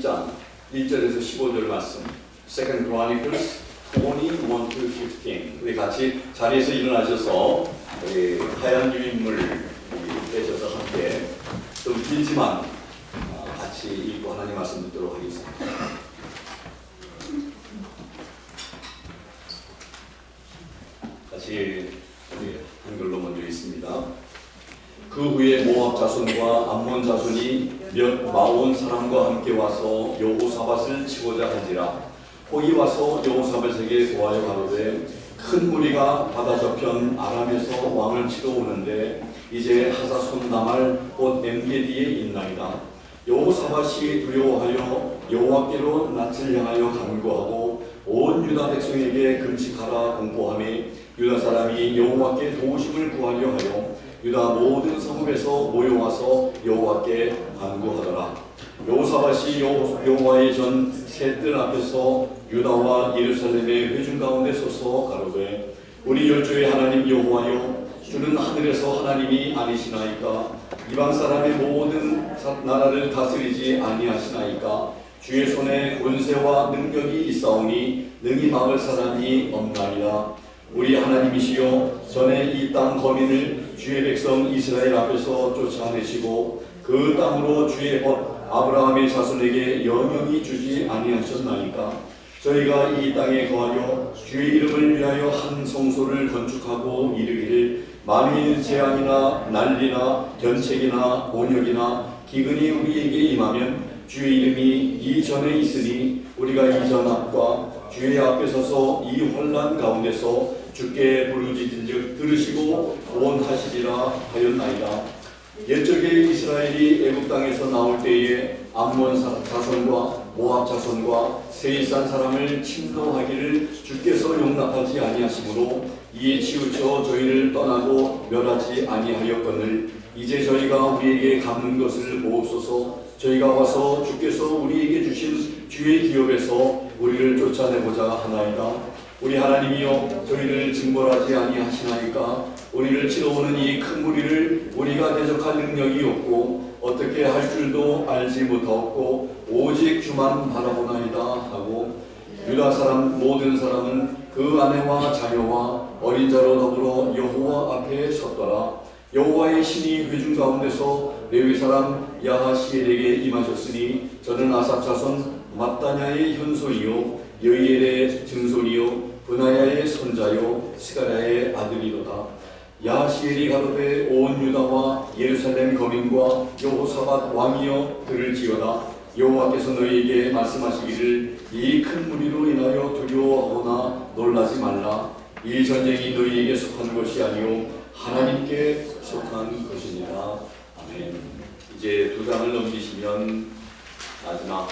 20장 1절에서 15절 말씀, 2 Chronicles 21-15. 우리 같이 자리에서 일어나셔서 하얀 유인물 빼셔서 함께 좀 길지만 같이 읽고 하나님 말씀 듣도록 하겠습니다. 같이 한글로 먼저 있습니다. 그 후에 모압 자손과 암몬 자손이 몇 마온 사람과 함께 와서 여호사밧을 치고자 한지라. 거기 와서 여호사밧에게 고하여 가로되 큰 무리가 바다 저편 아람에서 왕을 치러 오는데 이제 하사손 나말 곧 엔게디에 있나이다. 여호사밧이 두려워하여 여호와께로 낯을 향하여 간구하고 온 유다 백성에게 금식하라 공포하며 유다 사람이 여호와께 도우심을 구하려 하여 유다 모든 성읍에서 모여와서 여호와께 간구하더라. 여호사밧이 여호와의 전 셋들 앞에서 유다와 예루살렘의 회중 가운데 서서 가로되 우리 열조의 하나님 여호와여, 주는 하늘에서 하나님이 아니시나이까? 이방 사람의 모든 나라를 다스리지 아니하시나이까? 주의 손에 권세와 능력이 있사오니 능히 막을 사람이 없나이다. 우리 하나님이시여, 전에 이 땅 거민을 주의 백성 이스라엘 앞에서 쫓아내시고 그 땅으로 주의 법 아브라함의 자손에게 영영히 주지 아니하셨나이까? 저희가 이 땅에 거하여 주의 이름을 위하여 한 성소를 건축하고 이르기를 만일 재앙이나 난리나 견책이나 온역이나 기근이 우리에게 임하면 주의 이름이 이전에 있으니 우리가 이전 앞과 주의 앞에 서서 이 혼란 가운데서 주께 부르짖은즉 들으시고 구원하시리라 하였나이다. 옛적에 이스라엘이 애굽 땅에서 나올 때에 암몬 자손과 모압 자손과 세일산 사람을 침노하기를 주께서 용납하지 아니하시므로 이에 치우쳐 저희를 떠나고 멸하지 아니하였거늘 이제 저희가 우리에게 갚는 것을 보옵소서. 저희가 와서 주께서 우리에게 주신 주의 기업에서 우리를 쫓아내고자 하나이다. 우리 하나님이여, 저희를 징벌하지 아니하시나이까? 우리를 치러 오는 이 큰 무리를 우리가 대적할 능력이 없고 어떻게 할 줄도 알지 못하옵고 오직 주만 바라보나이다 하고 유다 사람 모든 사람은 그 아내와 자녀와 어린 자로 더불어 여호와 앞에 섰더라. 여호와의 신이 회중 가운데서 레위 사람 야하시엘에게 임하셨으니 저는 아삽 자손 맏다냐의 현손이요 여이엘의 증손이요 브나야의 손자요 스가랴의 아들이로다. 야하시엘이 가로되 온 유다와 예루살렘 거민과 여호사밧 왕이여 들을지어다. 여호와께서 너희에게 말씀하시기를 이 큰 무리로 인하여 두려워하거나 놀라지 말라. 이 전쟁이 너희에게 속한 것이 아니요 하나님께 속한 것이니라. 아멘. 이제 두 장을 넘기시면 마지막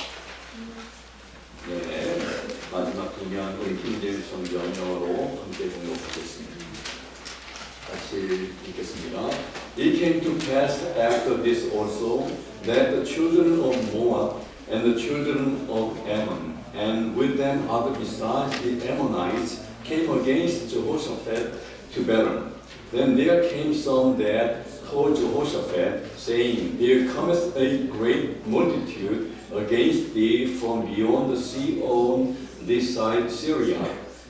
마지막 두 면 우리 킹제임스 성경 영어로 함께 공독하겠습니다. 같이 읽겠습니다. It came to pass after this also that the children of Moab and the children of Ammon, and with them other besides the Ammonites, came against Jehoshaphat to battle. Then there came some that told Jehoshaphat, saying, There cometh a great multitude against thee from beyond the sea on this side Syria.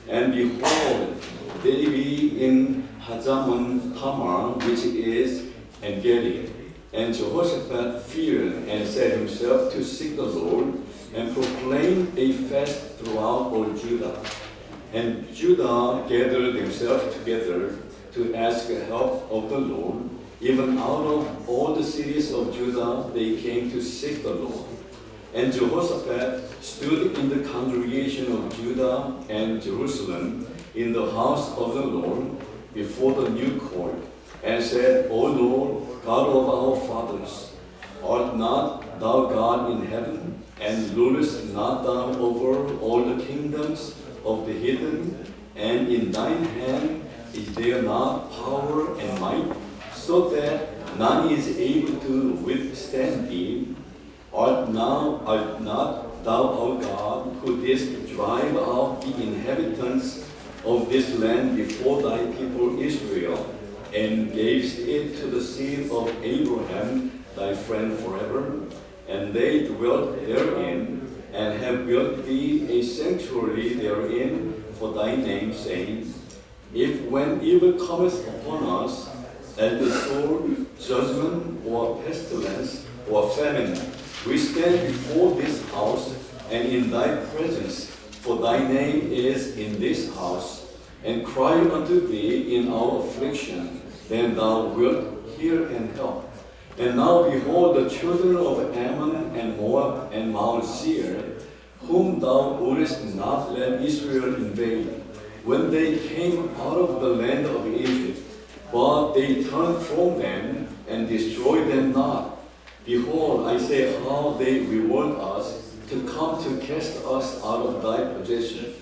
And behold, they be in Hazamon Tamar, which is Engedi. And Jehoshaphat feared and set himself to seek the Lord, and proclaimed a fast throughout all Judah. And Judah gathered themselves together to ask help of the Lord. Even out of all the cities of Judah they came to seek the Lord. And Jehoshaphat stood in the congregation of Judah and Jerusalem in the house of the Lord before the new court, and said, O Lord, God of our fathers, art not thou God in heaven, and rulest not thou over all the kingdoms of the heathen? And in thine hand is there not power and might, so that none is able to withstand thee? Art not thou our God, who didst drive out the inhabitants of this land before thy people Israel, and gavest it to the seed of Abraham thy friend forever? And they dwelt therein, have built thee a sanctuary therein for thy name, saying, if when evil cometh upon us, and the sword, judgment, or pestilence, or famine, we stand before this house and in thy presence, for thy name is in this house, and cry unto thee in our affliction, then thou wilt hear and help. And now behold, the children of Ammon and Moab and Mount Seir, whom thou wouldest not let Israel invade, when they came out of the land of Egypt, but they turned from them and destroyed them not. Behold, I say how they reward us to come to cast us out of thy possession,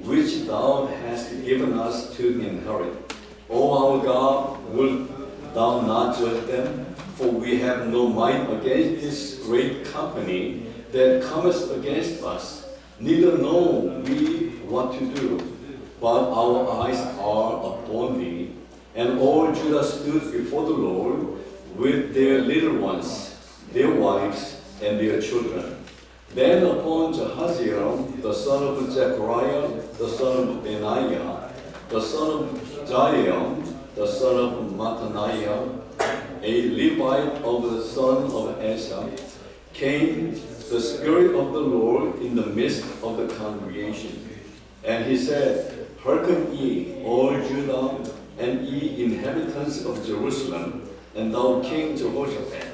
which thou hast given us to inherit. O our God, wilt thou not judge them? For we have no might against this great company that cometh against us, neither know we what to do. But our eyes are upon thee. And all Judah stood before the Lord with their little ones, their wives, and their children. Then upon Jahaziel, the son of Zechariah, the son of Benaiah, the son of Jael, the son of Mattaniah, a Levite of the son of Asaph, came the Spirit of the Lord in the midst of the congregation. And he said, hearken ye, all Judah, and ye inhabitants of Jerusalem, and thou King Jehoshaphat.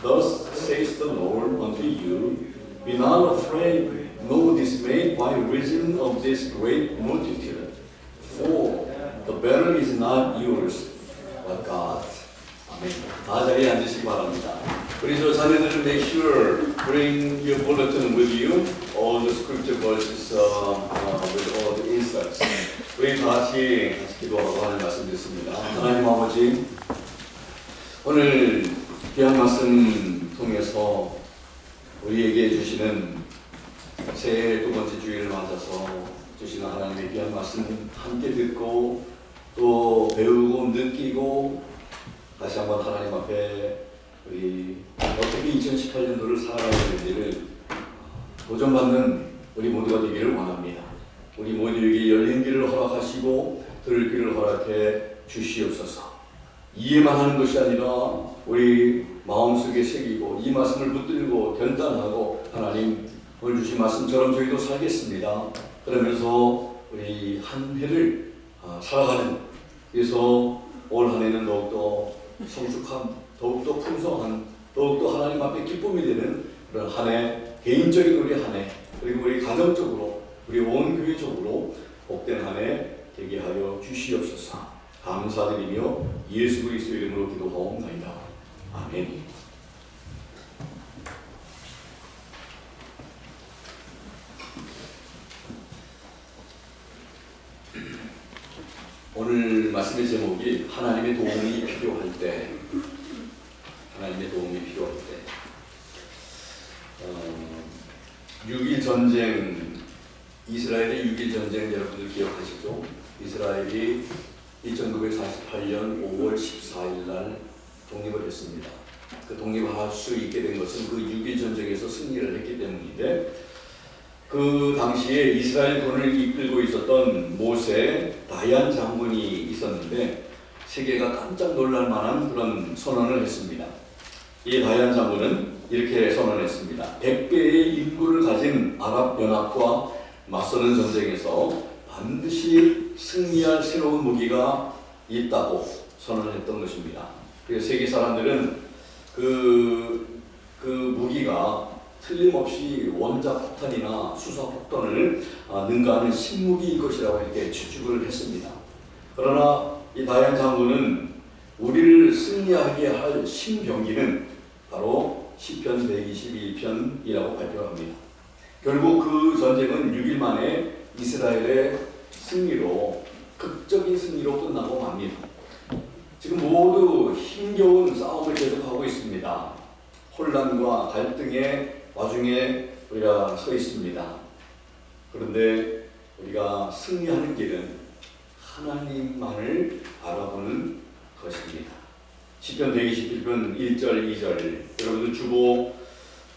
Thus says the Lord unto you, be not afraid, nor dismayed by reason of this great multitude. For the battle is not yours, but God's. 아멘. 다 자리에 앉으시기 바랍니다. 우리 저 자녀들은 make sure bring your bulletin with you, all the scripture verses with all the insights. 우리 다 같이 기도하고 하는 말씀 듣습니다. 하나님 아버지, 오늘 귀한 말씀 통해서 우리에게 주시는 새해 두 번째 주일을 맞아서 주시는 하나님의 귀한 말씀 함께 듣고 또 배우고 느끼고 다시 한번 하나님 앞에 우리 어떻게 2018년도를 살아가야 되는지를 도전받는 우리 모두가 되기를 원합니다. 우리 모두에게 열린 길을 허락하시고 들을 길을 허락해 주시옵소서. 이해만 하는 것이 아니라 우리 마음속에 새기고 이 말씀을 붙들고 결단하고 하나님 오늘 주신 말씀처럼 저희도 살겠습니다. 그러면서 우리 한 해를 살아가는, 그래서 올 한 해는 더욱더 성숙한, 더욱더 풍성한, 더욱더 하나님 앞에 기쁨이 되는 그런 한 해, 개인적인 우리 한 해, 그리고 우리 가정적으로 우리 온 교회적으로 복된 한 해 되게 하여 주시옵소서. 감사드리며 예수 그리스도 이름으로 기도하옵나이다. 아멘. 오늘 말씀의 제목이 하나님의 도움이 필요할 때, 하나님의 도움이 필요할 때. 6.1 전쟁, 이스라엘의 6.1 전쟁 여러분들 기억하시죠? 이스라엘이 1948년 5월 14일 날 독립을 했습니다. 그 독립할 수 있게 된 것은 그 6.1 전쟁에서 승리를 했기 때문인데, 그 당시에 이스라엘군을 이끌고 있었던 모세 다얀 장군이 있었는데 세계가 깜짝 놀랄 만한 그런 선언을 했습니다. 이 다얀 장군은 이렇게 선언했습니다. 100배의 인구를 가진 아랍연합과 맞서는 전쟁에서 반드시 승리할 새로운 무기가 있다고 선언했던 것입니다. 그래서 세계 사람들은 그 무기가 틀림없이 원자폭탄이나 수소폭탄을 능가하는 신무기일 것이라고 이렇게 추측을 했습니다. 그러나 이 다얀 장군은 우리를 승리하게 할 신병기는 바로 시편 122편이라고 발표합니다. 결국 그 전쟁은 6일 만에 이스라엘의 승리로, 극적인 승리로 끝나고 맙니다. 지금 모두 힘겨운 싸움을 계속하고 있습니다. 혼란과 갈등의 와중에 우리가 서 있습니다. 그런데 우리가 승리하는 길은 하나님만을 알아보는 것입니다. 시편 121편 1절 2절 여러분들 주보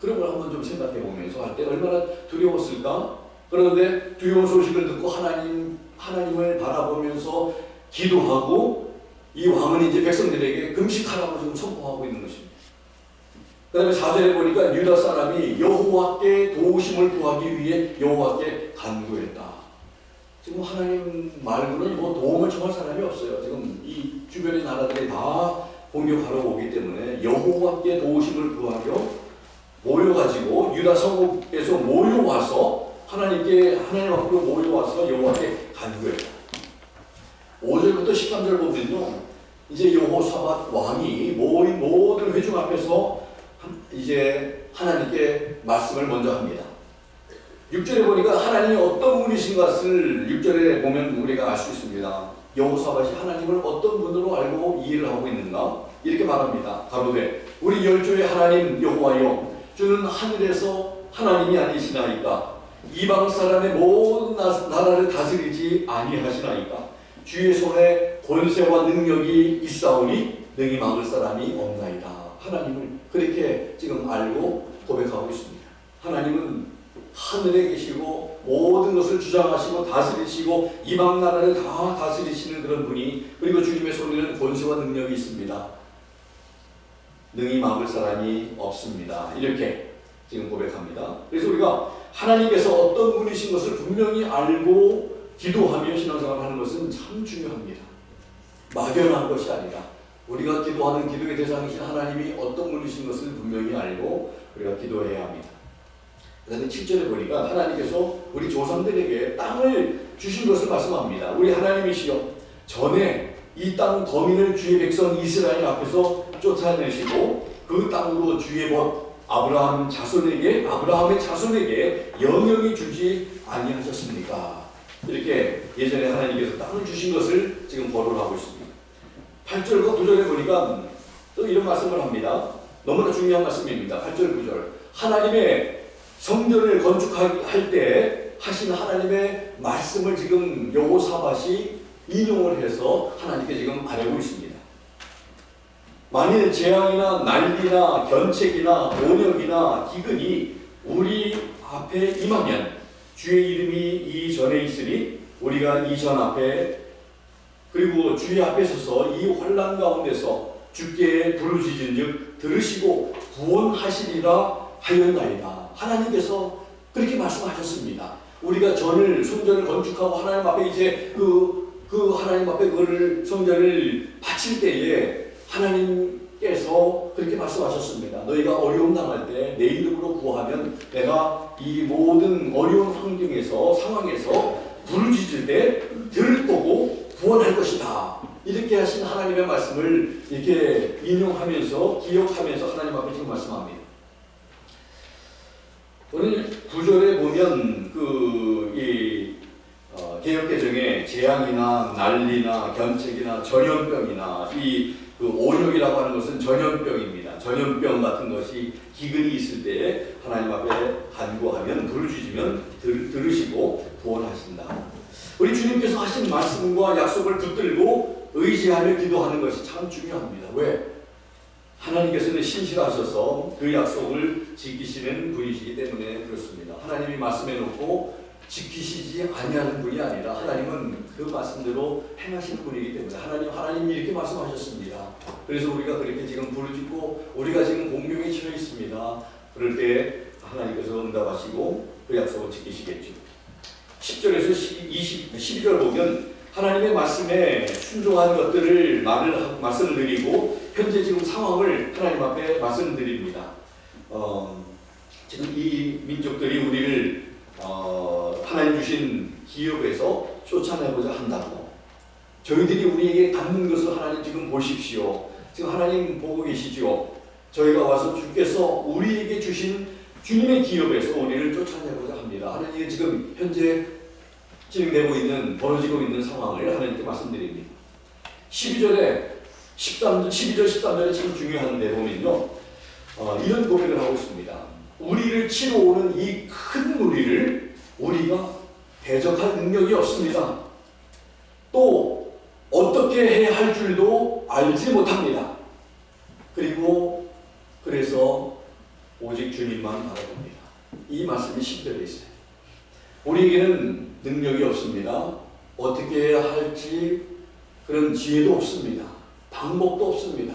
그런 걸 한번 좀 생각해 보면서 할 때 얼마나 두려웠을까? 그런데 두려운 소식을 듣고 하나님을 바라보면서 기도하고 이 왕은 이제 백성들에게 금식하라고 지금 선포하고 있는 것입니다. 그 다음에 4절에 보니까 유다 사람이 여호와께 도우심을 구하기 위해 여호와께 간구했다. 지금 하나님 말고는 뭐 도움을 청할 사람이 없어요. 지금 이 주변의 나라들이 다 공격하러 오기 때문에 여호와께 도우심을 구하려 모여가지고 유다 성읍에서 모여와서 하나님 앞으로 모여와서 여호와께 간구했다. 5절부터 13절 보면요, 이제 여호사밧 왕이 모든 회중 앞에서 이제 하나님께 말씀을 먼저 합니다. 6절에 보니까 하나님이 어떤 분이신 것을 6절에 보면 우리가 알 수 있습니다. 여호사밧이 하나님을 어떤 분으로 알고 이해를 하고 있는가? 이렇게 말합니다. 가로되 우리 열조의 하나님 여호와여, 주는 하늘에서 하나님이 아니시나이까? 이방 사람의 모든 나라를 다스리지 아니하시나이까? 주의 손에 권세와 능력이 있사오니 능히 막을 사람이 없나이다. 하나님을 그렇게 지금 알고 고백하고 있습니다. 하나님은 하늘에 계시고 모든 것을 주장하시고 다스리시고 이방 나라를 다 다스리시는 그런 분이, 그리고 주님의 손에는 권세와 능력이 있습니다. 능히 막을 사람이 없습니다. 이렇게 지금 고백합니다. 그래서 우리가 하나님께서 어떤 분이신 것을 분명히 알고 기도하며 신앙생활을 하는 것은 참 중요합니다. 막연한 것이 아니라 우리가 기도하는 기도의 대상이신 하나님이 어떤 분이신 것을 분명히 알고 우리가 기도해야 합니다. 그런데 7절에 보니까 하나님께서 우리 조상들에게 땅을 주신 것을 말씀합니다. 우리 하나님이시여, 전에 이 땅 거민을 주의 백성 이스라엘 앞에서 쫓아내시고 그 땅으로 주의 법 아브라함의 자손에게 영영히 주지 아니하셨습니까? 이렇게 예전에 하나님께서 땅을 주신 것을 지금 거론하고 있습니다. 8절과 9절에 보니까 또 이런 말씀을 합니다. 너무나 중요한 말씀입니다. 8절, 9절. 하나님의 성전을 건축할 때 하신 하나님의 말씀을 지금 여호사밧이 인용을 해서 하나님께 지금 아뢰고 있습니다. 만일 재앙이나 난리나 견책이나 온역이나 기근이 우리 앞에 임하면 주의 이름이 이 전에 있으니 우리가 이 전 앞에 그리고 주의 앞에 서서 이 환난 가운데서 주께 부르짖은즉 들으시고 구원하시리라 하였나이다. 하나님께서 그렇게 말씀하셨습니다. 우리가 성전을 건축하고 하나님 앞에 이제 그 하나님 앞에 그거를 성전을 바칠 때에 하나님께서 그렇게 말씀하셨습니다. 너희가 어려움 당할 때 내 이름으로 구하면 내가 이 모든 어려운 상황에서 부르짖을 때 들을 거고 구원할 것이다. 이렇게 하신 하나님의 말씀을 이렇게 인용하면서 기억하면서 하나님 앞에 지금 말씀합니다. 오늘 9절에 보면 개역개정에 재앙이나 난리나 견책이나 전염병이나 그 온역이라고 하는 것은 전염병입니다. 전염병 같은 것이 기근이 있을 때 하나님 앞에 간구하면 부르짖으면 들으시고 구원하신다. 우리 주님께서 하신 말씀과 약속을 붙들고 의지하며 기도하는 것이 참 중요합니다. 왜? 하나님께서는 신실하셔서 그 약속을 지키시는 분이시기 때문에 그렇습니다. 하나님이 말씀해 놓고 지키시지 아니하는 분이 아니라 하나님은 그 말씀대로 행하시는 분이기 때문에 하나님이 이렇게 말씀하셨습니다. 그래서 우리가 그렇게 지금 부르짖고 우리가 지금 공경에 처해 있습니다. 그럴 때 하나님께서 응답하시고 그 약속을 지키시겠죠. 10절에서 12절 보면 하나님의 말씀에 순종한 것들을 말씀을 드리고 현재 지금 상황을 하나님 앞에 말씀을 드립니다. 지금 이 민족들이 우리를 하나님 주신 기업에서 쫓아내고자 한다고, 저희들이 우리에게 갖는 것을 하나님 지금 보십시오. 지금 하나님 보고 계시죠. 저희가 와서 주께서 우리에게 주신 주님의 기업에서 우리를 쫓아내고자 합니다. 하나님이 지금 현재 벌어지고 있는 상황을 하나님께 말씀드립니다. 12절, 13절에 참 중요한데 보면요, 이런 고백을 하고 있습니다. 우리를 치러 오는 이 큰 무리를 우리가 대적할 능력이 없습니다. 또 어떻게 해야 할 줄도 알지 못합니다. 그래서 오직 주님만 바라봅니다. 이 말씀이 10절에 있어요. 우리에게는 능력이 없습니다. 어떻게 해야 할지 그런 지혜도 없습니다. 방법도 없습니다.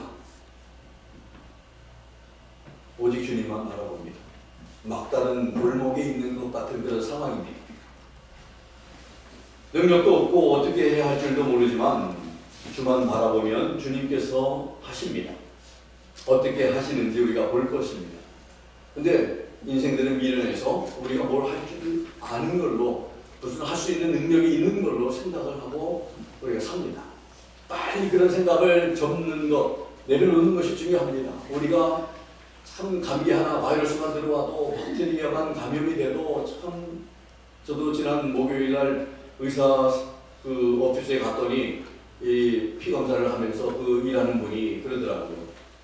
오직 주님만 바라봅니다. 막다른 골목에 있는 것 같은 그런 상황입니다. 능력도 없고 어떻게 해야 할 줄도 모르지만 주만 바라보면 주님께서 하십니다. 어떻게 하시는지 우리가 볼 것입니다. 근데 인생들은 미련해서 우리가 뭘 할 줄 아는 걸로, 무슨 할 수 있는 능력이 있는 걸로 생각을 하고 우리가 삽니다. 빨리 그런 생각을 접는 것, 내려놓는 것이 중요합니다. 우리가 참 감기 하나 바이러스만 들어와도, 박테리아만 감염이 돼도, 참 저도 지난 목요일 날 의사 그 오피스에 갔더니 이 피 검사를 하면서 그 일하는 분이 그러더라고요.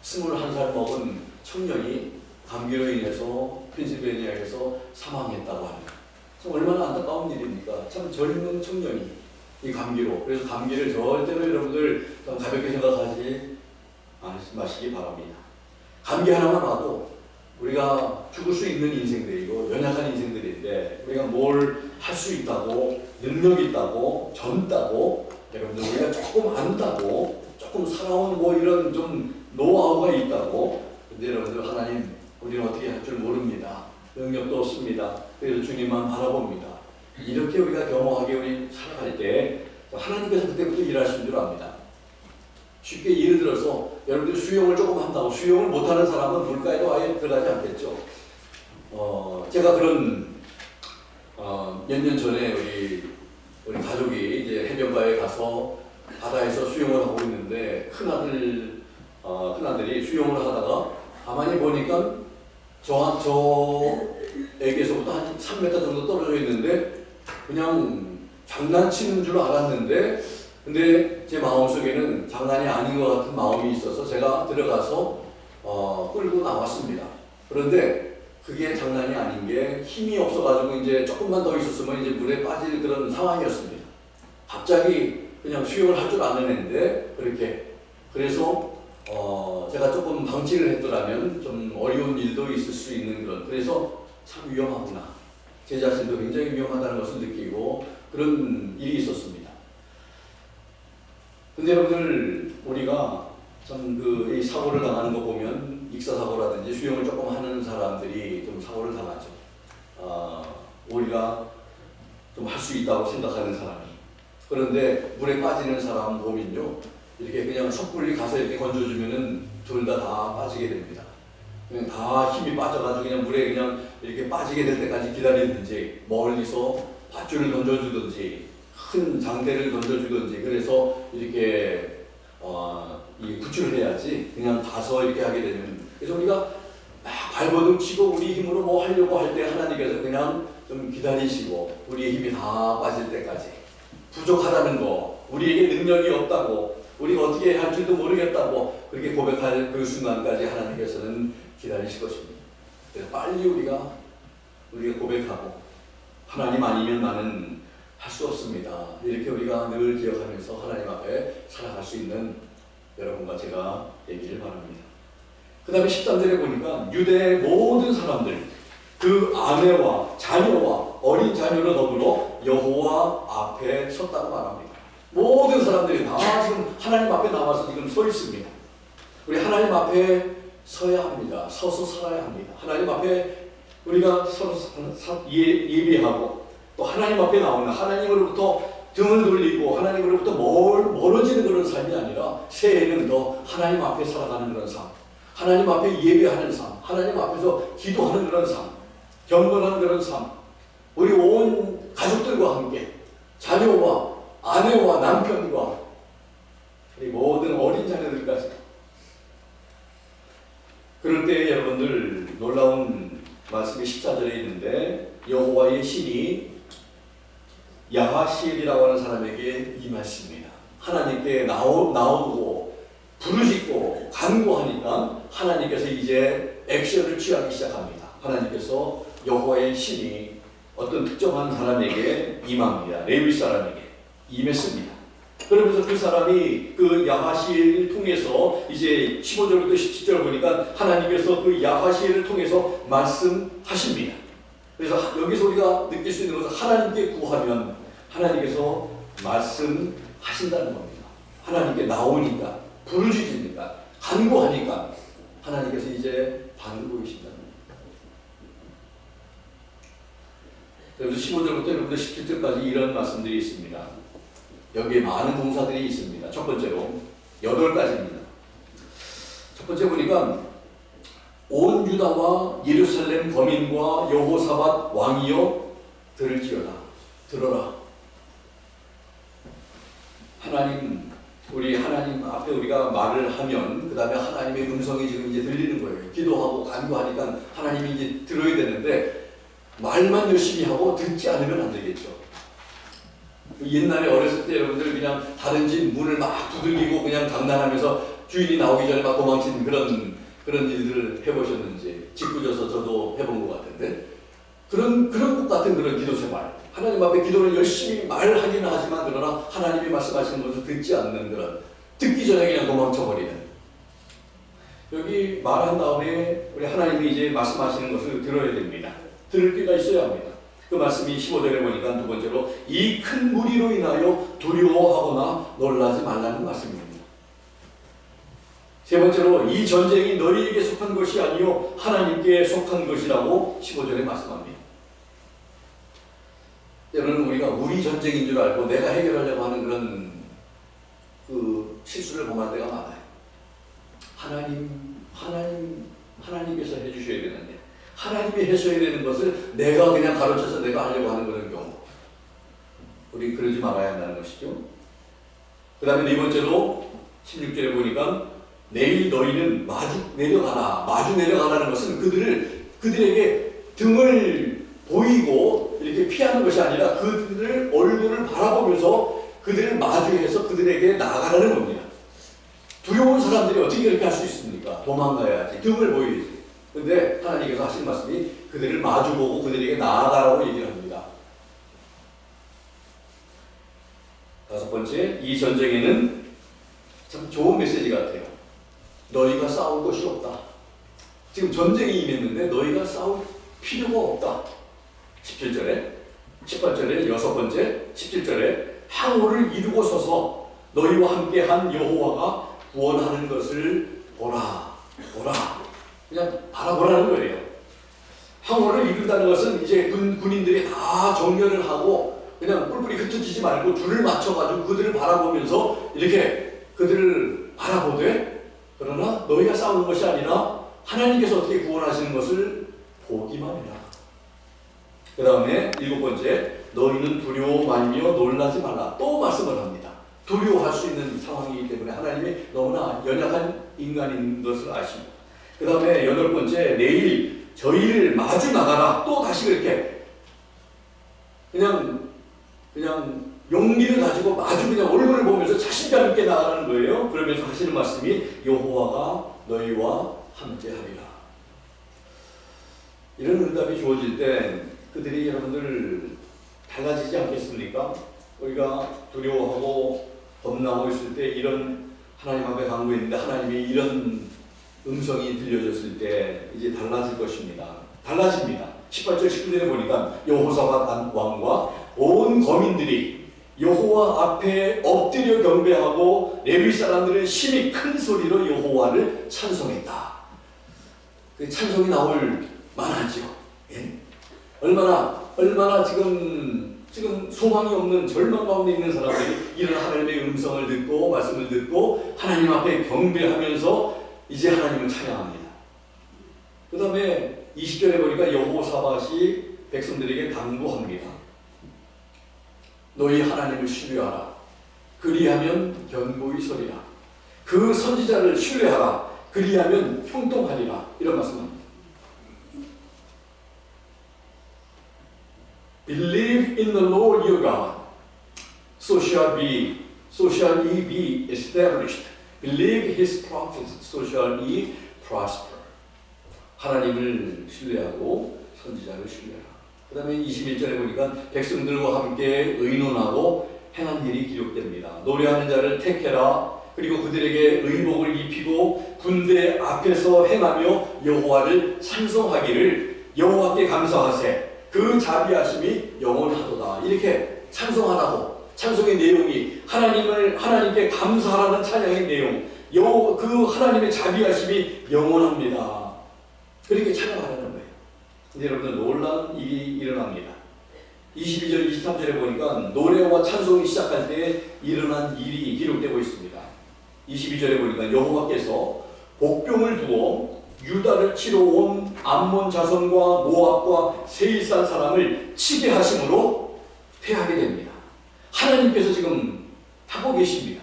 21살 먹은 청년이 감기로 인해서 펜실베니아에서 사망했다고 합니다. 참 얼마나 안타까운 일입니까? 참 젊은 청년이 이 감기로. 그래서 감기를 절대로 여러분들 가볍게 생각하지 마시기 바랍니다. 감기 하나만 와도 우리가 죽을 수 있는 인생들이고 연약한 인생들인데, 우리가 뭘 할 수 있다고, 능력 있다고, 젊다고, 여러분들 우리가 조금 안다고, 조금 살아온 뭐 이런 좀 노하우가 있다고, 근데 여러분들 하나님, 우리는 어떻게 할 줄 모릅니다. 능력도 없습니다. 그래서 주님만 바라봅니다. 이렇게 우리가 겸허하게 우리 살아갈 때 하나님께서 그때부터 일하신 줄 압니다. 쉽게 예를 들어서 여러분들이 수영을 조금 한다고 수영을 못하는 사람은 물가에도 아예 들어가지 않겠죠. 제가 그런 몇 년 전에 우리 가족이 이제 해변가에 가서 바다에서 수영을 하고 있는데 큰아들이 수영을 하다가 가만히 보니까 저에게서부터 한 3m 정도 떨어져 있는데 그냥 장난치는 줄 알았는데, 근데 제 마음속에는 장난이 아닌 것 같은 마음이 있어서 제가 들어가서 끌고 나왔습니다. 그런데 그게 장난이 아닌 게 힘이 없어가지고 이제 조금만 더 있었으면 이제 물에 빠질 그런 상황이었습니다. 갑자기 그냥 수영을 할 줄 아는 애인데 그렇게. 그래서 제가 조금 방치를 했더라면 좀 어려운 일도 있을 수 있는 그런, 그래서 참 위험하구나. 제 자신도 굉장히 위험하다는 것을 느끼고 그런 일이 있었습니다. 근데 여러분들, 우리가 참 이 사고를 당하는 거 보면, 익사사고라든지 수영을 조금 하는 사람들이 좀 사고를 당하죠. 우리가 좀 할 수 있다고 생각하는 사람이. 그런데 물에 빠지는 사람 보면요, 이렇게 그냥 섣불리 가서 이렇게 건져주면은 둘 다 빠지게 됩니다. 그냥 다 힘이 빠져가지고 그냥 물에 그냥 이렇게 빠지게 될 때까지 기다리든지, 멀리서 밧줄을 던져주든지, 큰 장대를 던져주든지, 그래서 이렇게 이 구출을 해야지 그냥 가서 이렇게 하게 되면, 그래서 우리가 막 발버둥 치고 우리 힘으로 뭐 하려고 할 때 하나님께서 그냥 좀 기다리시고 우리의 힘이 다 빠질 때까지, 부족하다는 거, 우리에게 능력이 없다고, 우리가 어떻게 할 줄도 모르겠다고 그렇게 고백할 그 순간까지 하나님께서는 기다리실 것입니다. 그래서 빨리 우리가 고백하고, 하나님 아니면 나는 할 수 없습니다. 이렇게 우리가 늘 기억하면서 하나님 앞에 살아갈 수 있는 여러분과 제가 되기를 바랍니다. 그 다음에 13절에 보니까 유대의 모든 사람들, 그 아내와 자녀와 어린 자녀로 더불어 여호와 앞에 섰다고 말합니다. 모든 사람들이 다 지금 하나님 앞에 나와서 지금 서 있습니다. 우리 하나님 앞에 서야 합니다. 서서 살아야 합니다. 하나님 앞에 우리가 서로 예비하고, 또 하나님 앞에 나오는, 하나님으로부터 등을 돌리고 하나님으로부터 멀어지는 그런 삶이 아니라 새해에는 더 하나님 앞에 살아가는 그런 삶, 하나님 앞에 예배하는 삶, 하나님 앞에서 기도하는 그런 삶, 경건한 그런 삶, 우리 온 가족들과 함께, 자녀와 아내와 남편과 우리 모든 어린 자녀들까지. 그럴 때 여러분들 놀라운 말씀이 14절에 있는데, 여호와의 신이 야하시엘이라고 하는 사람에게 임했습니다. 하나님께 나오고 부르짖고 간구하니까 하나님께서 이제 액션을 취하기 시작합니다. 하나님께서 여호와의 신이 어떤 특정한 사람에게 임합니다. 레위 사람에게 임했습니다. 그러면서 그 사람이 그 야하시엘을 통해서 이제 15절부터 17절 보니까 하나님께서 그 야하시엘을 통해서 말씀하십니다. 그래서 여기서 우리가 느낄 수 있는 것은 하나님께 구하면 하나님께서 말씀하신다는 겁니다. 하나님께 나오니까, 부르짖으니까, 간구하니까 하나님께서 이제 반을 보이신다는 겁니다. 그래서 15절부터 17절까지 이런 말씀들이 있습니다. 여기에 많은 동사들이 있습니다. 첫 번째로 8가지입니다. 첫 번째 보니까 온 유다와 예루살렘 거민과 여호사밧 왕이여 들을지어다. 들어라. 하나님, 우리 하나님 앞에 우리가 말을 하면 그 다음에 하나님의 음성이 지금 이제 들리는 거예요. 기도하고 간구하니까 하나님이 이제 들어야 되는데 말만 열심히 하고 듣지 않으면 안 되겠죠. 옛날에 어렸을 때 여러분들 그냥 다른 집 문을 막 두들기고 그냥 장난하면서 주인이 나오기 전에 막 도망치는 그런 일들을 해보셨는지, 짓궂어서 저도 해본 것 같은데, 그런 것 같은 그런 기도 생활. 하나님 앞에 기도를 열심히 말하기는 하지만 그러나 하나님이 말씀하시는 것을 듣지 않는 그런, 듣기 전에 그냥 도망쳐버리는. 여기 말한 다음에 우리 하나님이 이제 말씀하시는 것을 들어야 됩니다. 들을 귀가 있어야 합니다. 그 말씀이 15절에 보니까 두 번째로 이 큰 무리로 인하여 두려워하거나 놀라지 말라는 말씀입니다. 세 번째로 이 전쟁이 너희에게 속한 것이 아니요 하나님께 속한 것이라고 15절에 말씀합니다. 때로는 우리가 우리 전쟁인 줄 알고 내가 해결하려고 하는 그런 그 실수를 범할 때가 많아요. 하나님께서 해주셔야 되는데 하나님이 하셔야 되는 것을 내가 그냥 가르쳐서 내가 하려고 하는 그런 경우, 우리 그러지 말아야 한다는 것이죠. 그 다음에 네 번째로 16절에 보니까 내일 너희는 마주 내려가라는 것은 그들에게 등을 보이고 이렇게 피하는 것이 아니라 그들을 얼굴을 바라보면서 그들을 마주해서 그들에게 나아가라는 겁니다. 두려운 사람들이 어떻게 그렇게 할 수 있습니까? 도망가야지. 등을 보이지. 근데 하나님께서 하신 말씀이 그들을 마주보고 그들에게 나아가라고 얘기를 합니다. 다섯 번째, 이 전쟁에는 참 좋은 메시지 같아요. 너희가 싸울 것이 없다. 지금 전쟁이 임했는데 너희가 싸울 필요가 없다. 17절에, 18절에, 여섯 번째, 17절에 항우를 이루고 서서 너희와 함께한 여호와가 구원하는 것을 보라. 그냥 바라보라는 거예요. 항우를 이룬다는 것은 이제 군인들이 다 정렬을 하고 그냥 뿔뿔이 흩어지지 말고 줄을 맞춰가지고 그들을 바라보면서 이렇게 그들을 바라보되, 그러나 너희가 싸우는 것이 아니라 하나님께서 어떻게 구원하시는 것을 보기만 해라. 그 다음에 일곱 번째, 너희는 두려워 말며 놀라지 말라. 또 말씀을 합니다. 두려워할 수 있는 상황이기 때문에 하나님이 너무나 연약한 인간인 것을 아십니다. 그 다음에 여덟 번째, 내일 저희를 마주 나가라. 또 다시 그렇게 그냥 용기를 가지고 마주 그냥 얼굴을 보면서 자신감 있게 나가라는 거예요. 그러면서 하시는 말씀이 여호와가 너희와 함께하리라. 이런 응답이 주어질 때 그들이 여러분들 달라지지 않겠습니까? 우리가 두려워하고 겁나고 있을 때 이런 하나님 앞에 간구했는데 하나님이 이런 음성이 들려졌을 때 이제 달라질 것입니다. 달라집니다. 18절 19절에 보니까 여호사밧 왕과 온 거민들이 여호와 앞에 엎드려 경배하고 레위 사람들은 심히 큰 소리로 여호와를 찬송했다. 그 찬송이 나올 만하죠. 예? 얼마나 지금 소망이 없는 절망 가운데 있는 사람들이 이런 하나님의 음성을 듣고 말씀을 듣고 하나님 앞에 경배하면서 이제 하나님을 찬양합니다. 그 다음에 20절에 보니까 여호사밧이 백성들에게 당부합니다. 너희 하나님을 신뢰하라. 그리하면 견고히 서리라. 그 선지자를 신뢰하라. 그리하면 형통하리라. 이런 말씀입니다. Believe in the Lord your God, so shall ye be established. Believe his prophets, so shall ye prosper. 하나님을 신뢰하고 선지자를 신뢰하라. 그 다음에 21절에 보니까 백성들과 함께 의논하고 행한 일이 기록됩니다. 노래하는 자를 택해라. 그리고 그들에게 의복을 입히고 군대 앞에서 행하며 여호와를 찬송하기를 여호와께 감사하세. 그 자비하심이 영원하도다. 이렇게 찬송하라고. 찬송의 내용이 하나님께 감사하라는 찬양의 내용. 그 하나님의 자비하심이 영원합니다. 그렇게 찬양하라는 거예요. 근데 여러분들 놀라운 일이 일어납니다. 22절, 23절에 보니까 노래와 찬송이 시작할 때 일어난 일이 기록되고 있습니다. 22절에 보니까 여호와께서 복병을 두어 유다를 치러 온 암몬 자손과 모압과 세일산 사람을 치게 하심으로 패하게 됩니다. 하나님께서 지금 하고 계십니다.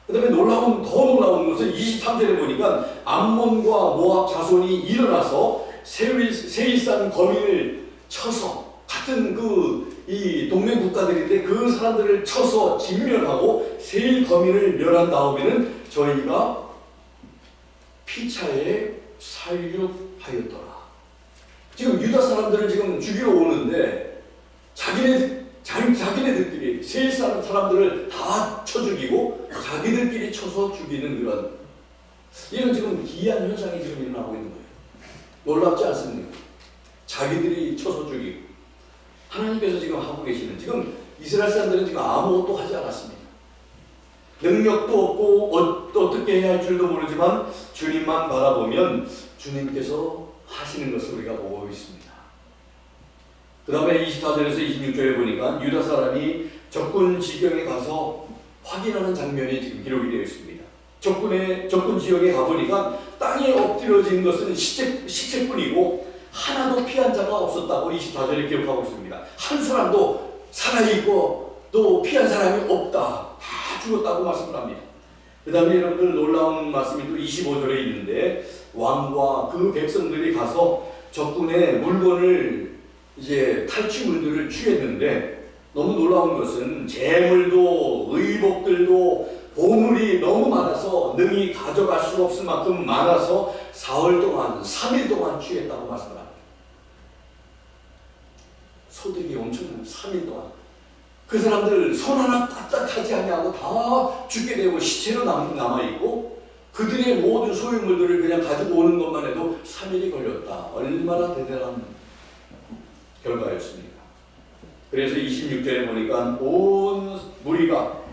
그 다음에 더 놀라운 것은 23절에 보니까 암몬과 모압 자손이 일어나서 세일산 거민을 쳐서 같은 이 동맹 국가들인데 그 사람들을 쳐서 진멸하고 세일 거민을 멸한 다음에는 저희가 피차에 살육하였더라. 지금 유다 사람들을 지금 죽이러 오는데 자기네들끼리 세일 사람들을 다 쳐 죽이고 자기들끼리 쳐서 죽이는 이런 지금 기이한 현상이 지금 일어나고 있는 거예요. 놀랍지 않습니까? 자기들이 쳐서 죽이고 하나님께서 지금 하고 계시는, 지금 이스라엘 사람들은 지금 아무것도 하지 않았습니다. 능력도 없고 어떻게 해야 할 줄도 모르지만 주님만 바라보면 주님께서 하시는 것을 우리가 보고 있습니다. 그 다음에 24절에서 26절에 보니까 유다 사람이 적군 지경에 가서 확인하는 장면이 지금 기록이 되어 있습니다. 적군 지역에 가보니까 땅에 엎드려진 것은 시체뿐이고 하나도 피한 자가 없었다고 24절에 기록하고 있습니다. 한 사람도 살아있고 또 피한 사람이 없다. 다 죽었다고 말씀을 합니다. 그 다음에 여러분들 놀라운 말씀이 또 25절에 있는데 왕과 그 백성들이 가서 적군의 물건을 이제 탈취물들을 취했는데 너무 놀라운 것은 재물도 의복들도 보물이 너무 많아서 능히 가져갈 수 없을 만큼 많아서 4월 동안 3일 동안 취했다고 말씀을 합니다. 소득이 엄청난 3일 동안 그 사람들 손 하나 까딱하지 아니하고 다 죽게 되고 시체로 남아있고 그들의 모든 소유물들을 그냥 가지고 오는 것만 해도 3일이 걸렸다. 얼마나 대단한 결과였습니까? 그래서 26절에 보니까 온 무리가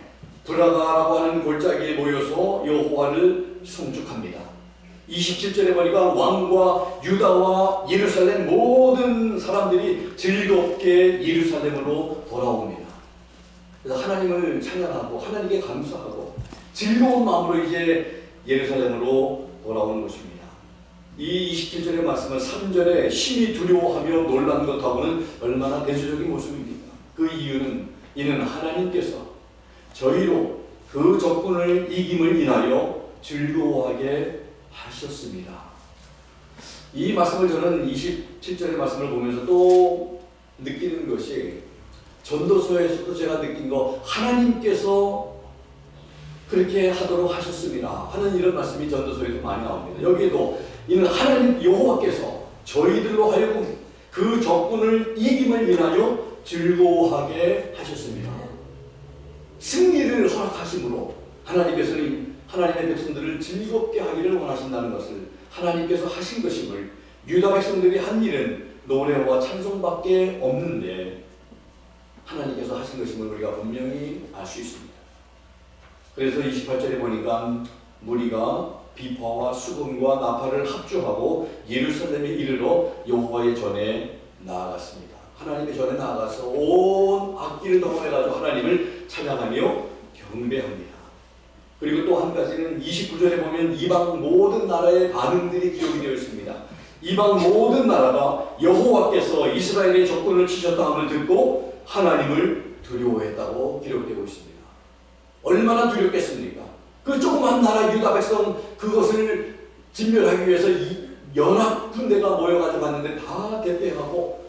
브라가라고 하는 골짜기에 모여서 여호와를 송축합니다. 27절에 보니까 왕과 유다와 예루살렘 모든 사람들이 즐겁게 예루살렘으로 돌아옵니다. 그래서 하나님을 찬양하고 하나님께 감사하고 즐거운 마음으로 이제 예루살렘으로 돌아오는 것입니다. 이 27절의 말씀은 3절에 심히 두려워하며 놀란 것하고는 얼마나 대조적인 모습입니까? 그 이유는 이는 하나님께서 저희로 그 적군을 이김을 인하여 즐거워하게 하셨습니다. 이 말씀을 저는 27절의 말씀을 보면서 또 느끼는 것이 전도서에서도 제가 느낀 거 하나님께서 그렇게 하도록 하셨습니다 하는 이런 말씀이 전도서에도 많이 나옵니다. 여기에도 이는 하나님 여호와께서 저희들로 하여금 그 적군을 이김을 인하여 즐거워하게 하셨습니다. 승리를 허락하심으로 하나님께서는 하나님의 백성들을 즐겁게 하기를 원하신다는 것을 하나님께서 하신 것임을, 유다 백성들이 한 일은 노래와 찬송밖에 없는데 하나님께서 하신 것임을 우리가 분명히 알 수 있습니다. 그래서 28절에 보니까 무리가 비파와 수금과 나팔을 합주하고 예루살렘에 이르러 여호와의 전에 나아갔습니다. 하나님의 전에 나아가서 온 악기를 동원해가지고 하나님을 찬양하며 경배합니다. 그리고 또 한 가지는 29절에 보면 이방 모든 나라의 반응들이 기록이 되어 있습니다. 이방 모든 나라가 여호와께서 이스라엘의 적군을 치셨다 함을 듣고 하나님을 두려워했다고 기록되고 있습니다. 얼마나 두렵겠습니까? 그 조그만 나라 유다 백성 그것을 진멸하기 위해서 연합 군대가 모여가지고 갔는데 다 대패하고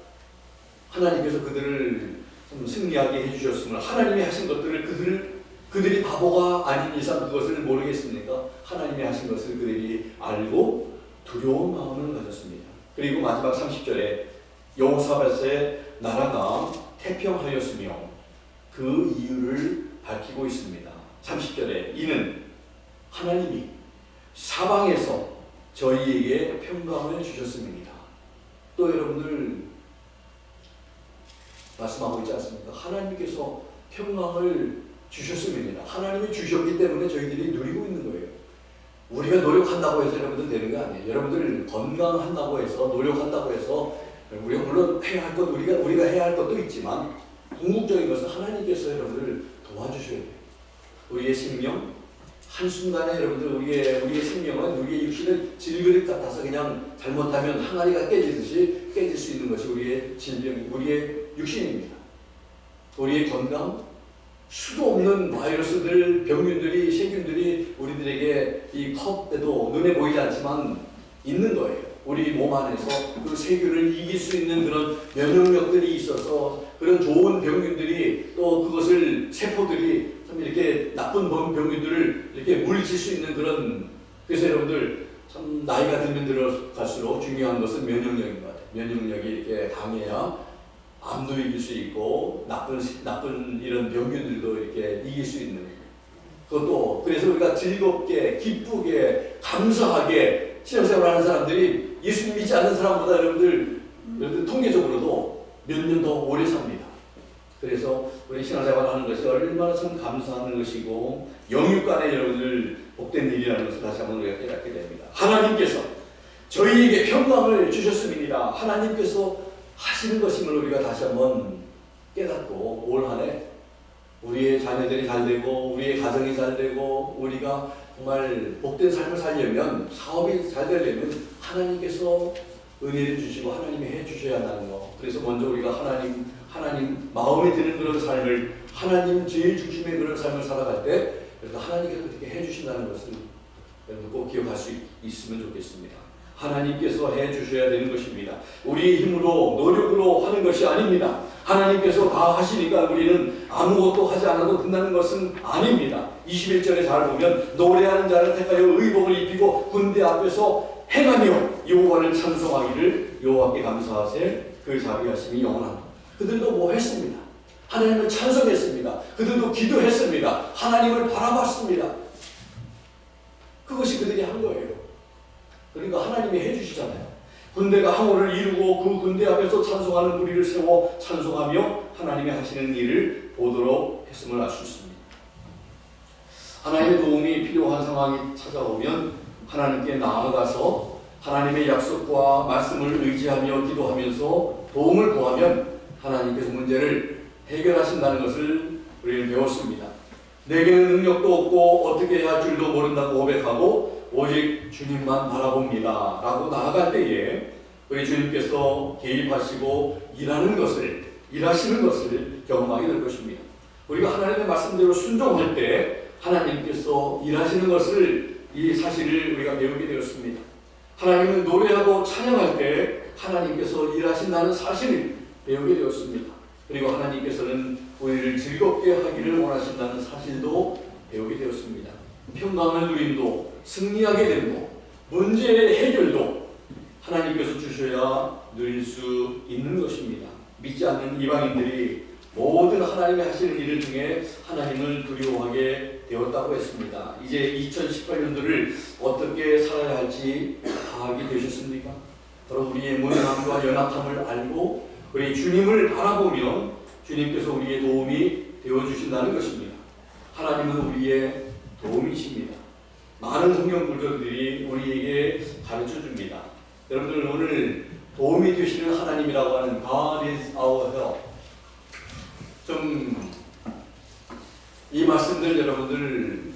하나님께서 그들을 승리하게 해주셨으면 하나님이 하신 것들을 그들이 바보가 아닌 이상 그것을 모르겠습니까? 하나님이 하신 것을 그들이 알고 두려운 마음을 가졌습니다. 그리고 마지막 30절에 여호사밧의 나라가 태평하였으며 그 이유를 밝히고 있습니다. 30절에 이는 하나님이 사방에서 저희에게 평강을 주셨습니다. 또 여러분들 말씀하고 있지 않습니까? 하나님께서 평강을 주셨습니다. 하나님이 주셨기 때문에 저희들이 누리고 있는 거예요. 우리가 노력한다고 해서 여러분들 되는 거 아니에요. 여러분들 건강한다고 해서, 노력한다고 해서, 우리가 물론 해야 할 것, 우리가 해야 할 것도 있지만 궁극적인 것은 하나님께서 여러분들 도와주셔야 돼요. 우리의 생명, 한순간에 여러분들 우리의 생명은 우리의 육신은 질그릇 같아서 그냥 잘못하면 항아리가 깨지듯이 깨질 수 있는 것이 우리의 질병, 우리의 육신입니다. 우리의 건강, 수도 없는 바이러스들, 병균들이, 세균들이 우리들에게 이 컵에도 눈에 보이지 않지만 있는 거예요. 우리 몸 안에서 그 세균을 이길 수 있는 그런 면역력들이 있어서 그런 좋은 병균들이 또 그것을 세포들이 참 이렇게 나쁜 병균들을 이렇게 물리칠 수 있는 그런, 그래서 여러분들 참 나이가 들면 들어갈수록 중요한 것은 면역력인 것 같아요. 면역력이 이렇게 강해야 암도 이길 수 있고 나쁜 이런 병균들도 이렇게 이길 수 있는 그것도. 그래서 우리가 즐겁게 기쁘게 감사하게 신앙생활하는 사람들이 예수님 믿지 않는 사람보다 여러분들 통계적으로도 몇 년 더 오래 삽니다. 그래서 우리 신앙생활하는 것이 얼마나 참 감사하는 것이고 영육간에 여러분들 복된 일이라는 것을 다시 한번 우리가 깨닫게 됩니다. 하나님께서 저희에게 평강을 주셨습니다. 하나님께서 하시는 것임을 우리가 다시 한번 깨닫고 올 한 해 우리의 자녀들이 잘 되고 우리의 가정이 잘 되고 우리가 정말 복된 삶을 살려면, 사업이 잘 되려면 하나님께서 은혜를 주시고 하나님이 해주셔야 한다는 거. 그래서 먼저 우리가 하나님 마음에 드는 그런 삶을, 하나님 제일 중심의 그런 삶을 살아갈 때 그래서 하나님께서 그렇게 해주신다는 것을 여러분 꼭 기억할 수 있으면 좋겠습니다. 하나님께서 해주셔야 되는 것입니다. 우리의 힘으로 노력으로 하는 것이 아닙니다. 하나님께서 다 하시니까 우리는 아무것도 하지 않아도 된다는 것은 아닙니다. 21절에 잘 보면 노래하는 자를 택하여 의복을 입히고 군대 앞에서 행하며 여호와를 찬송하기를 여호와께 감사하세 그 자비하심이 영원합니다. 그들도 뭐 했습니다. 하나님을 찬송했습니다. 그들도 기도했습니다. 하나님을 바라봤습니다. 그것이 그들이 한 거예요. 그러니까 하나님이 해주시잖아요. 군대가 항우를 이루고 그 군대 앞에서 찬송하는 무리를 세워 찬송하며 하나님이 하시는 일을 보도록 했음을 알 수 있습니다. 하나님의 도움이 필요한 상황이 찾아오면 하나님께 나아가서 하나님의 약속과 말씀을 의지하며 기도하면서 도움을 구하면 하나님께서 문제를 해결하신다는 것을 우리는 배웠습니다. 내게는 능력도 없고 어떻게 해야 할 줄도 모른다고 고백하고 오직 주님만 바라봅니다 라고 나아갈 때에 우리 주님께서 개입하시고 일하시는 것을 경험하게 될 것입니다. 우리가 하나님의 말씀대로 순종할 때 하나님께서 일하시는 것을, 이 사실을 우리가 배우게 되었습니다. 하나님은 노래하고 찬양할 때 하나님께서 일하신다는 사실을 배우게 되었습니다. 그리고 하나님께서는 우리를 즐겁게 하기를 원하신다는 사실도 배우게 되었습니다. 평강을 누림도, 승리하게 됨도, 문제의 해결도 하나님께서 주셔야 누릴 수 있는 것입니다. 믿지 않는 이방인들이 모든 하나님이 하시는 일을 통해 하나님을 두려워하게 되었다고 했습니다. 이제 2018년도를 어떻게 살아야 할지 파악이 되셨습니까? 바로 우리의 무능함과 연약함을 알고 우리 주님을 바라보면 주님께서 우리의 도움이 되어주신다는 것입니다. 하나님은 우리의 도움이십니다. 많은 성경 구절들이 우리에게 가르쳐 줍니다. 여러분들 오늘 도움이 되시는 하나님이라고 하는 God is our help. 좀 이 말씀들 여러분들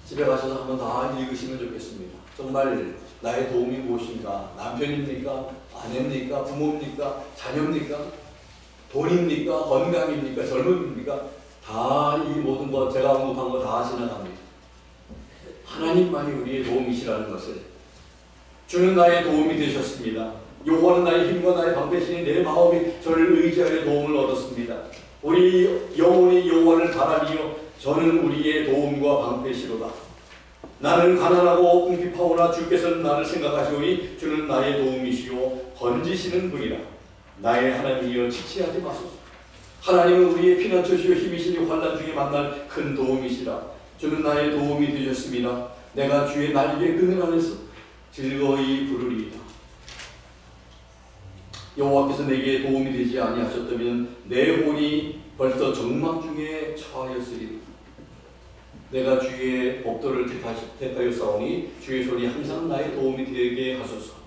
집에 가셔서 한번 다 읽으시면 좋겠습니다. 정말 나의 도움이 무엇인가? 남편입니까? 아내입니까? 부모입니까? 자녀입니까? 돈입니까? 건강입니까? 젊음입니까? 다 이 모든 것, 제가 언급한 거 다 지나갑니다. 하나님만이 우리의 도움이시라는 것을, 주는 나의 도움이 되셨습니다. 여호와는 나의 힘과 나의 방패시니 내 마음이 저를 의지하여 도움을 얻었습니다. 우리 영혼이 여호와를 바라며 저는 우리의 도움과 방패시로다. 나는 가난하고 궁핍하오나 주께서는 나를 생각하시오니 주는 나의 도움이시오 건지시는 분이라. 나의 하나님이여 지체하지 마소서. 하나님은 우리의 피난처시요 힘이시니 환난 중에 만날 큰 도움이시라. 주는 나의 도움이 되셨습니다. 내가 주의 날개 그늘 안에서 즐거이 부르리이다. 여호와께서 내게 도움이 되지 아니하셨다면 내 혼이 벌써 정막 중에 처하였으리라. 내가 주의 법도를 택하여 싸우니 주의 손이 항상 나의 도움이 되게 하소서.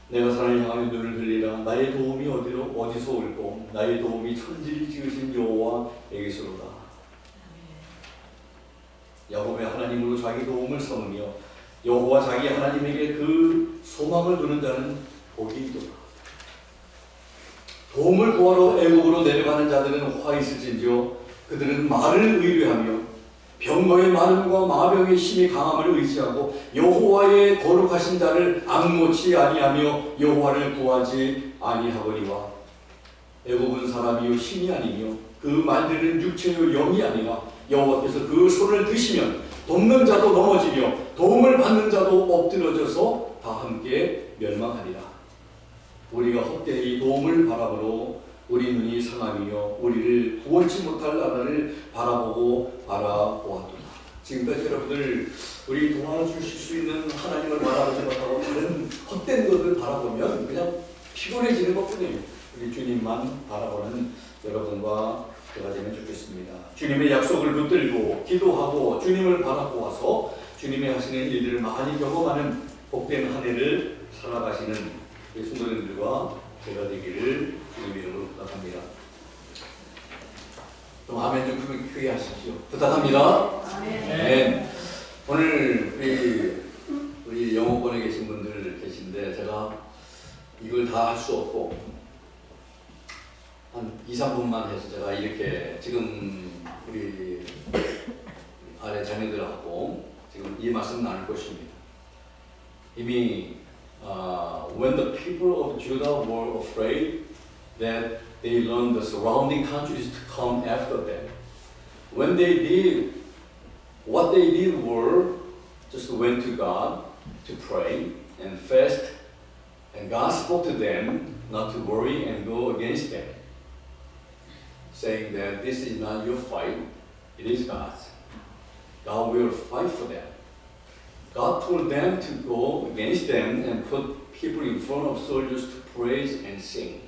내가 산을 향하여 눈을 들리라. 나의 도움이 어디서 올꼬? 나의 도움이 천지를 지으신 여호와에게서로다. 야곱의 하나님으로 자기 도움을 삼으며 여호와 자기 하나님에게 그 소망을 두는 자는 복이 있도다. 도움을 구하러 애국으로 내려가는 자들은 화 있을진지요 그들은 말을 의뢰하며 병거의 많음과 마병의 힘이 강함을 의지하고 여호와의 거룩하신 자를 앙노치 아니하며 여호와를 구하지 아니하거니와. 애국은 사람이요 신이 아니며 그 말들은 육체요 영이 아니라 여호와께서 그 손을 드시면 돕는 자도 넘어지며 도움을 받는 자도 엎드러져서 다 함께 멸망하리라. 우리가 헛되이 도움을 바라보러 우리 눈이 상하며 우리를 구원치 못할 나라를 바라보고 바라보았도다. 지금까지 여러분들 우리 도와주실 수 있는 하나님을 바라보지 못하고 다른 헛된 것을 바라보면 그냥 피곤해지는 것뿐이에요. 우리 주님만 바라보는 여러분과 제가 되면 좋겠습니다. 주님의 약속을 붙들고 기도하고 주님을 바라보아서 주님의 하시는 일들을 많이 경험하는 복된 한 해를 살아가시는 우리 성도님들과 제가 되기를 주님의 이름으로 부탁합니다. 좀 아멘 좀 크게 하십시오. 부탁합니다. 아멘. 오늘 우리 영어권에 계신 분들 계신데 제가 이걸 다 할 수 없고 한 2, 3분만 해서 제가 이렇게 지금 우리 아래 자녀들하고 지금 이 말씀 나눌 것입니다. 이미 when the people of Judah were afraid that they learned the surrounding countries to come after them, when they did, what they did were just went to God to pray and fast, and God spoke to them not to worry and go against them, saying that this is not your fight, it is God's. God will fight for them. God told them to go against them and put people in front of soldiers to praise and sing.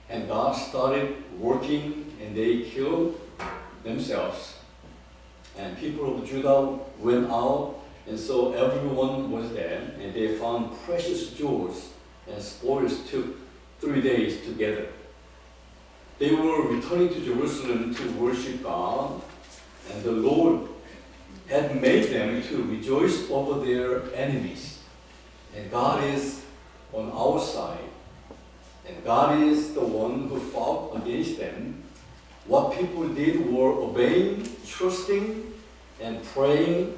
And God started working and they killed themselves. And people of Judah went out and saw everyone was there, and they found precious jewels and spoils took 3 days together. They were returning to Jerusalem to worship God, and the Lord had made them to rejoice over their enemies. And God is on our side. And God is the one who fought against them. What people did were obeying, trusting, and praying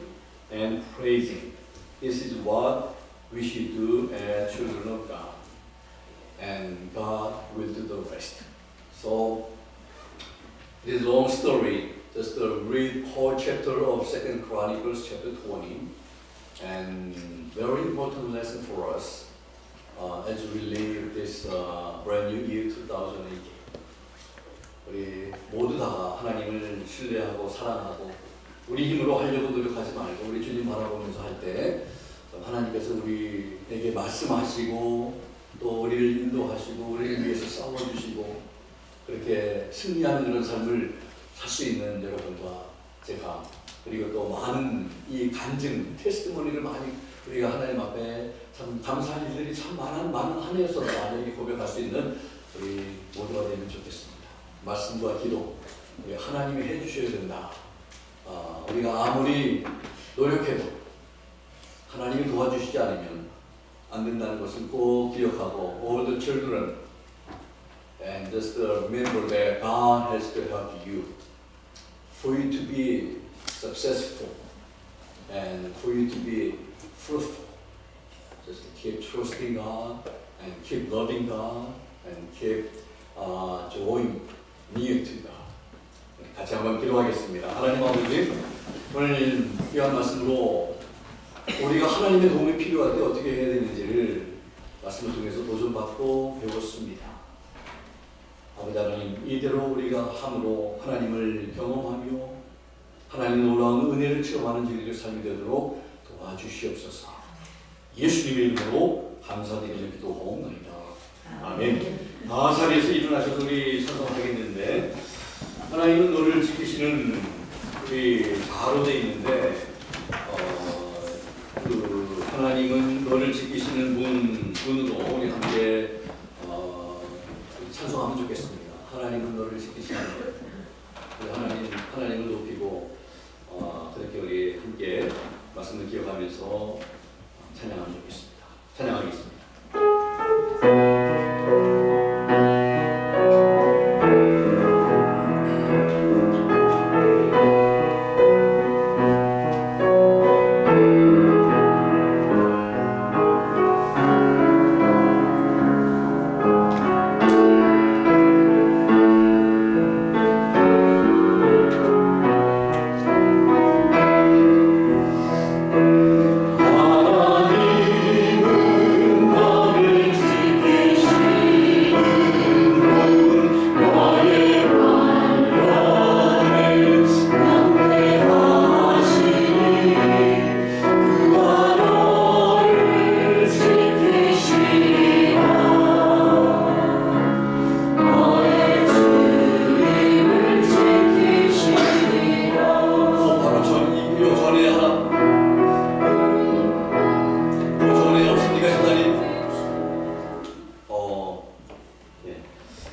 and praising. This is what we should do as children of God. And God will do the rest. So, this long story, just read whole chapter of 2 Chronicles chapter 20, and very important lesson for us as we live this brand new year 2018. 우리 모두 다 하나님을 신뢰하고 사랑하고 우리 힘으로 하려고 노력하지 말고 우리 주님 바라보면서 할 때 하나님께서 우리에게 말씀하시고 또 우리를 인도하시고 우리를 위해서 싸워주시고 그렇게 승리하는 그런 삶을 살 수 있는 여러분과 제가 그리고 또 많은 이 간증, 테스티모니를 많이 우리가 하나님 앞에 참 감사할 일들이 참 많은 한 해였었다 이렇게 고백할 수 있는 우리 모두가 되면 좋겠습니다. 말씀과 기도 우리 하나님이 해주셔야 된다. 우리가 아무리 노력해도 하나님이 도와주시지 않으면 안 된다는 것을 꼭 기억하고 all the children and just remember that God has to help you for you to be successful and for you to be fruitful. Just keep trusting God and keep loving God and keep drawing near to God. 같이 한번 기도하겠습니다. 하나님 아버지, 오늘 귀한 말씀으로 우리가 하나님의 도움이 필요할 때 어떻게 해야 되는지를 말씀을 통해서 도전받고 배웠습니다. 아버지 하나님, 이대로 우리가 함으로 하나님을 경험하며 하나님 놀라운 은혜를 체험하는 저희들의 삶이 되도록 도와주시옵소서. 예수님의 이름으로 감사드리며 기도하옵나이다. 아멘. 자리에서 일어나셔서 우리 찬송하겠는데, 하나님은 너를 지키시는 우리 자로 되어 있는데, 하나님은 너를 지키시는 분으로 우리 함께 찬송하면 좋겠습니다. 하나님은 너를 지키시는 우리 하나님을 높이고 그렇게 우리 함께 말씀을 기억하면서 찬양하면 좋겠습니다. 찬양하겠습니다.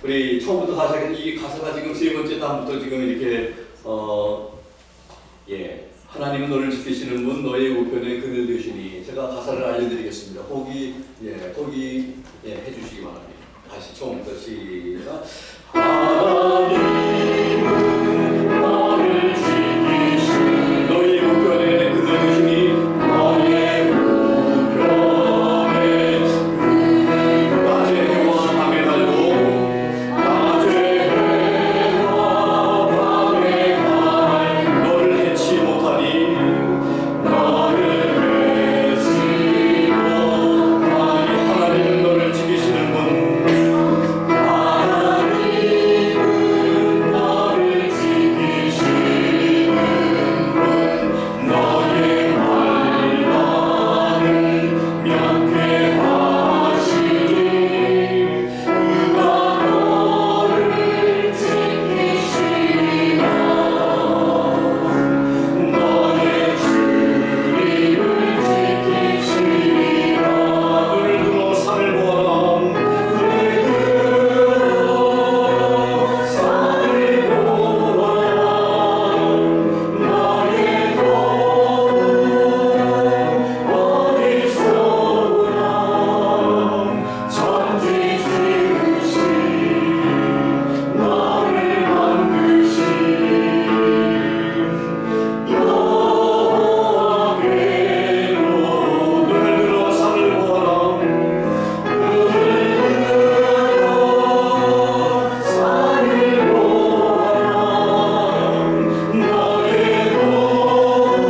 우리 처음부터 다시 이 가사가 지금 세 번째 단부터 지금 이렇게 하나님은 너를 지키시는 분 너의 우편에 그늘 되시니, 제가 가사를 알려드리겠습니다. 거기 해주시기 바랍니다. 다시 처음부터 시작. 하나님은 너를 지키시는 너의 우편에 그늘 되시니, 너의 우편에 낮에 해와 밤에 달고 너를 해치 못하니 하나님은 너를 지키시는 분, 하나님은 너를 지키시는 분, 너의 환난을 면케하시니 그가 너를 지키시리라. 너의 주님을 지키시리라. 눈을 들어 산을 보아라. 눈을 들어 산을 보아라. 나의 도움 어디서 오나. 천지 지으신 나를 만드신 여호와께로. 눈을 들어 산을 보아라. 눈을 들어 산을 보아라. 나의 도움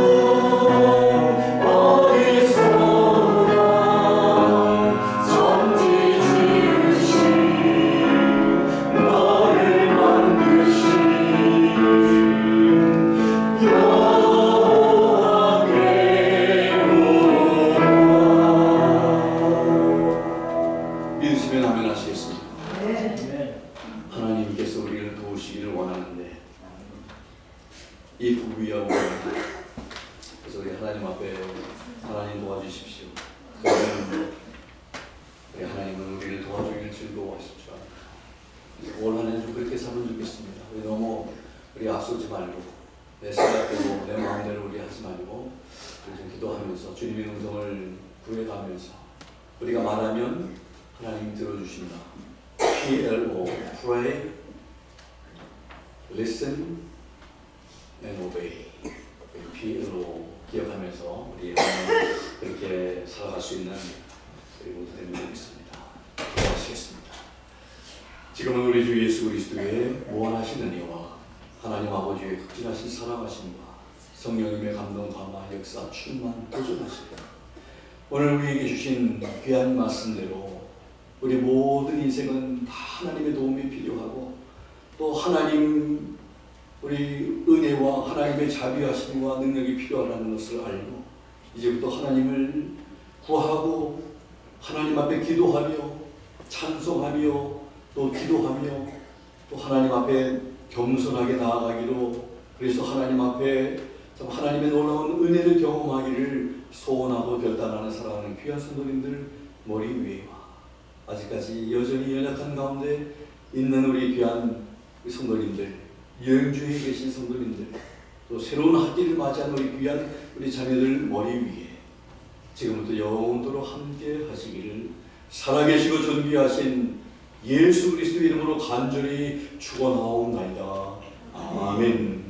어디서 오나. 천지 지으신 나를 만드신 여호와께로. 믿으시면 아멘 하시겠습니다. 하나님께서 우리를 도우시기를 원하는데 이 부귀하고 그래서 우리 하나님 앞에 하나님 도와주십시오. 우리 하나님은 우리를 도와주기를 즐거워하실 줄 압니다. 올 한 해 좀 그렇게 살면 좋겠습니다. 우리 너무 앞서지 말고 내 생각대로 내 마음대로 우리 하지 말고 우리 좀 기도하면서 주님의 음성을 구해가면서 우리가 말하면 하나님 들어주신다. PLO, pray, listen and obey. PLO 기억하면서 우리 그렇게 살아갈 수 있는 우리 모두 되면 좋겠습니다. 기도하시겠습니다. 지금은 우리 주 예수 그리스도의 무한하신 은혜와 하나님 아버지의 극진하신 사랑하심과 성령님의 감동, 감화, 역사, 충만, 도전하시고 오늘 우리에게 주신 귀한 말씀대로 우리 모든 인생은 다 하나님의 도움이 필요하고 또 하나님 우리 은혜와 하나님의 자비하심과 능력이 필요하다는 것을 알고 이제부터 하나님을 구하고 하나님 앞에 기도하며 찬송하며 또 기도하며 또 하나님 앞에 겸손하게 나아가기로 그래서 하나님 앞에 참 하나님의 놀라운 은혜를 경험하기를 소원하고 결단하는 사랑하는 귀한 성도님들 머리 위에와 아직까지 여전히 연약한 가운데 있는 우리 귀한 성도님들, 여행주에 계신 성도님들, 또 새로운 학기를 맞이한 우리 귀한 우리 자녀들 머리 위에 지금부터 영원토록 함께 하시기를 살아계시고 존귀하신 예수 그리스도 이름으로 간절히 축원하옵나이다. 아멘.